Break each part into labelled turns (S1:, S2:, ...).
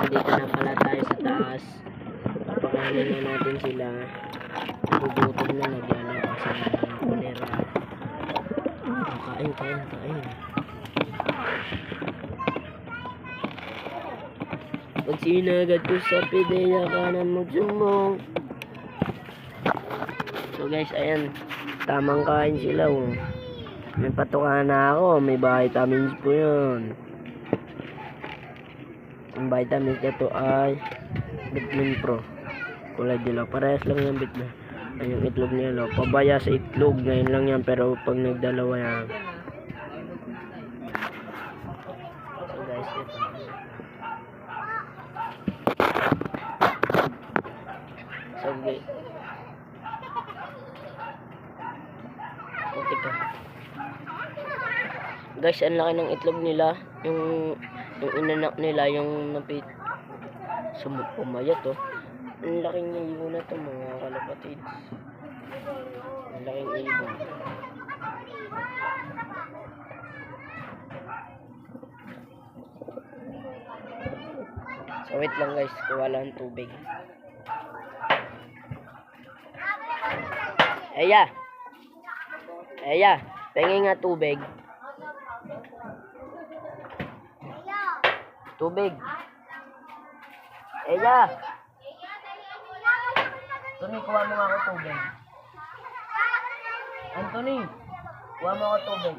S1: nandito na pala tayo sa taas. Papakainin na natin sila. Gugutom na, naglalabas ng kulera. Kain. Pag sinagat ko sa pideya kanan mo sumong. So guys, ayan, tamang kain sila. Oh. May patukan na ako, may vitamins po yun. Ang vitamins na to ay Vitamin Pro. Kulay dilaw, parehas lang yung Vitamin. Ay, yung itlog nila, pabaya sa itlog, ngayon lang yan, pero pag nagdalawa yan. So guys, ito. So guys, guys, ang laki ng itlog nila. Yung inanak nila, yung napit pumayat, oh. Ang laking ibon na to, mga kalapatid. Ang laking ibon. So wait lang guys, kuha lang tubig. Eya, pengen nga tubig. Tubig. Eya. Anthony, kuha mo nga ako tubig. Anthony, kuha mo ako tubig.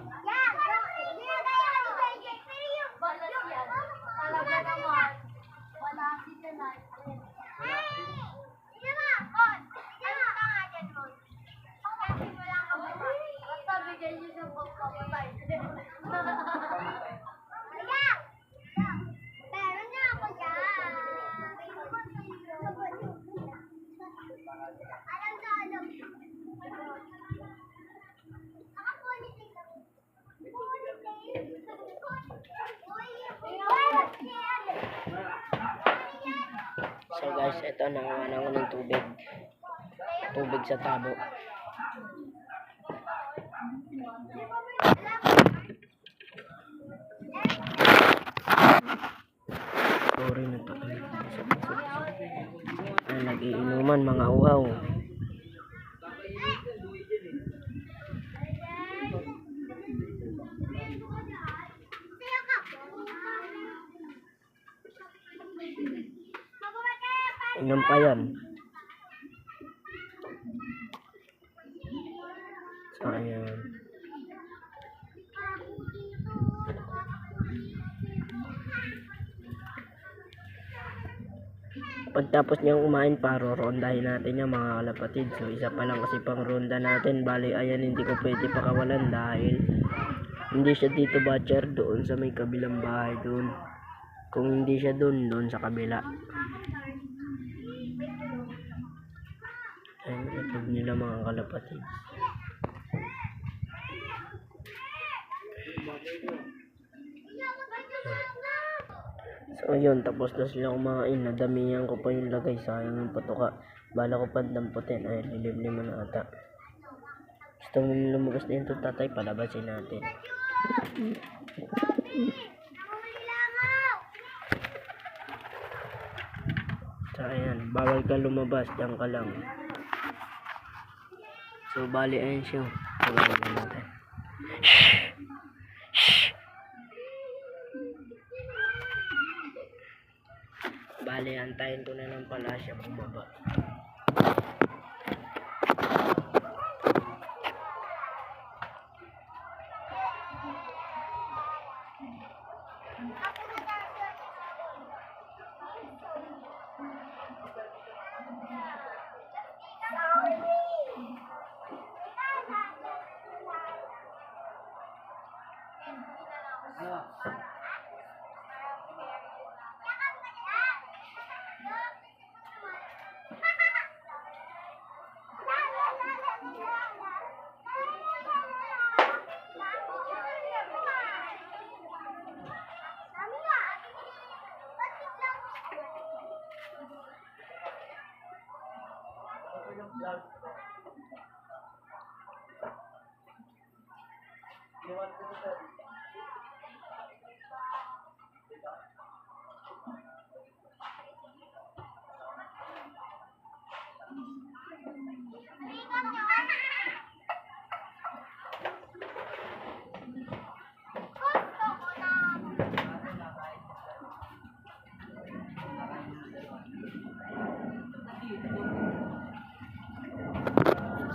S1: So guys, ito, nakawanan ko ng tubig. Tubig sa tabo. Sorry na to. Ay, nag-iinuman mga uhaw. Inom pa yan. So, ayan. Pagtapos niyang kumain, rondahin natin yung mga kalapatid. So, isa pa lang kasi pang ronda natin. Bali, ayan, hindi ko pwede pakawalan dahil hindi siya dito batcher, doon sa may kabilang bahay doon. Kung hindi siya doon sa kabila. Ayan, itlog nila mga kalapatid. So yun, tapos na sila kumain. Nadamihan ko pa yung lagay, sayang yung patuka. Bala ko pa damputin. Ay, lilim na ata. Gusto mo lumabas na yung tatay, palabasin natin. So ayan, bawal ka lumabas, diyan ka lang. So bali, ayan siya. Palabasin natin. Bali, antayin ko na lang pala siya bumaba.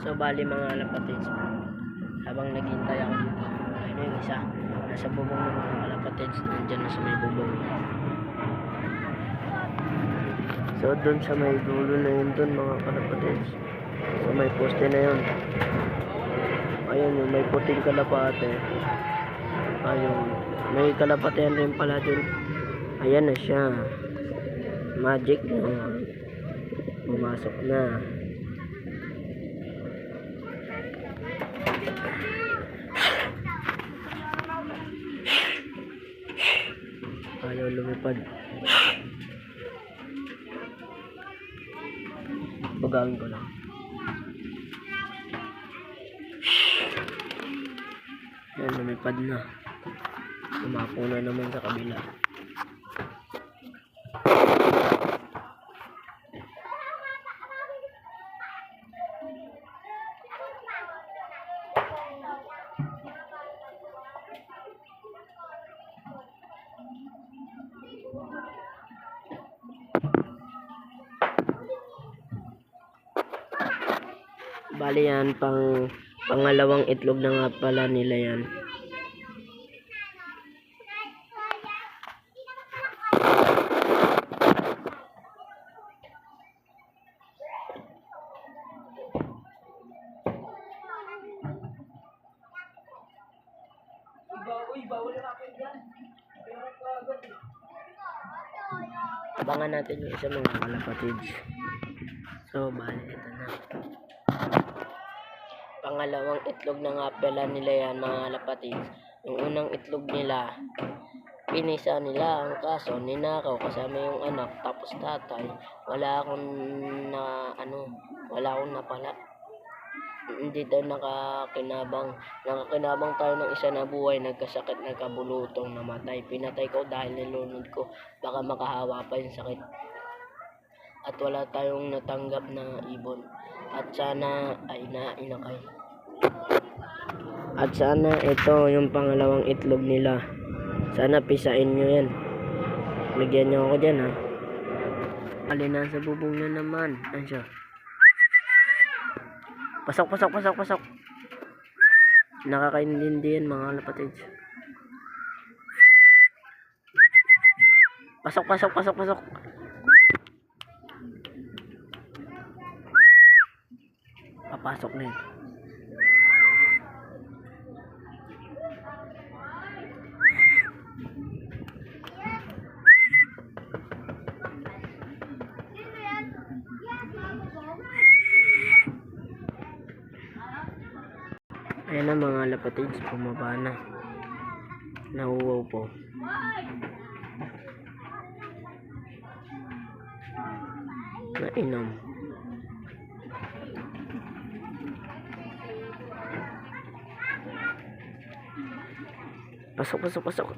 S1: So bali mga kalapatids, habang naghintay ako dito, ayun yung isa, nasa bubong ng mga kalapatids, nandyan na sa may bubong. So dun sa may dulo na yun dun mga kalapatids, sa may poste na yun, ayun yung may puting kalapate, ayun, may kalapatean rin pala dun, ayan na siya, magic na, pumasok na. Ayaw lumipad. Bagaan ko lang. Yan, lumipad na. Tumapo na naman sa kabila. Bali yan, pangalawang itlog na nga pala nila yan. Abangan natin yung isa mga kalapatids. So, bali, ito na. Pangalawang itlog na nga pala nila yan mga kalapatids. Yung unang itlog nila, pinisa nila, ang kaso ninakaw kasama yung anak, tapos tatay. Wala akong napala. Hindi tayo nakakinabang tayo ng isa na buhay, nagkasakit, nagkabulutong, namatay. Pinatay ko dahil nilunod ko, baka makahawa pa yung sakit. At wala tayong natanggap na ibon, at sana ay nainakay. At sana ito yung pangalawang itlog nila, sana pisain nyo yan, lagyan nyo ako dyan ha. Alin, nasa bubong na naman. Ayan siya. Pasok. Nakakaintindi yan mga kalapatids. Pasok. Papasok na yun. Ayan na mga kalapatids, bumaba na. Nahuwaw po. Nainom. Pasok.